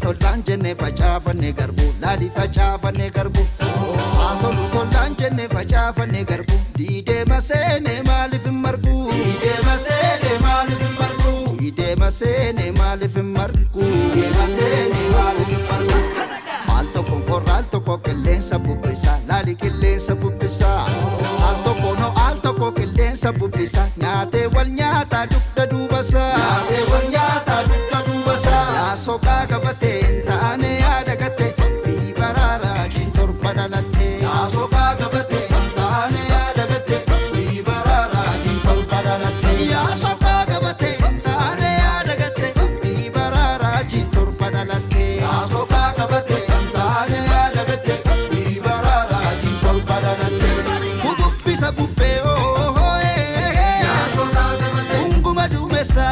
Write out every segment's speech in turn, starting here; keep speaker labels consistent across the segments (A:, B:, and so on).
A: Tolaan jenne facaafanne garbu laali facaafanne garbu Atolu tolaan jenne facaafanne garbu Diidee maseene maaliif hin margu Diidee maseene maaliif hin margu Diidee maseene maaliif hin margu Diidee maseene maaliif hin margu Maal tokko qorraal tokko qilleensa bubbisa laali qilleensa bubbisa Al tokko no al tokko qilleensa bubbisa Nyaatee wal nyaataa dugda duubasa Nyaatee wal nyaataa dugda duubasa Sokaa gabatee taane yaada gatte bibarara jintor badalatte sokaa gabatee taane yaada gatte bibarara jintor badalatte sokaa gabatee taane yaada gatte bibarara jintor badalatte sokaa gabatee taane yaada gatte bibarara jintor badalatte bubbisa bubbee sokaa gabatee unguma duumessa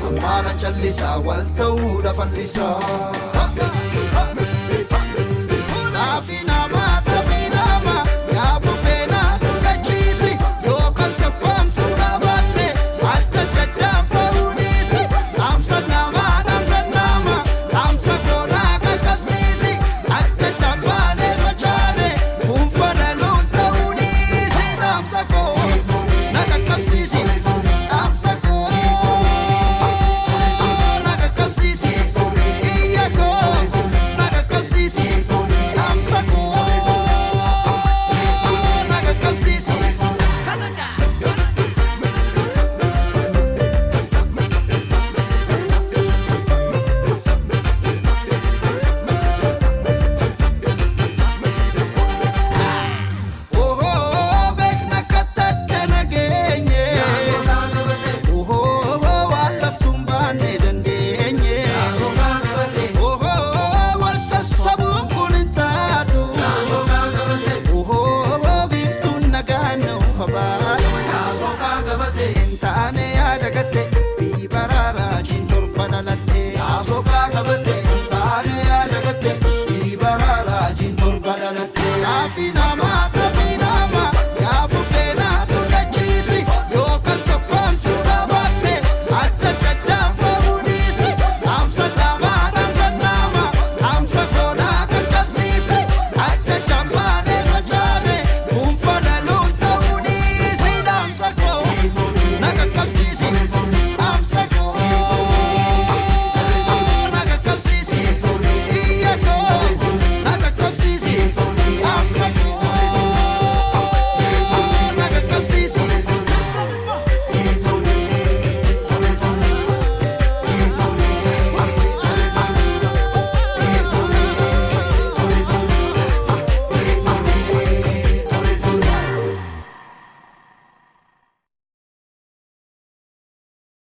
A: Amara callisa wal ta'uudha fallisa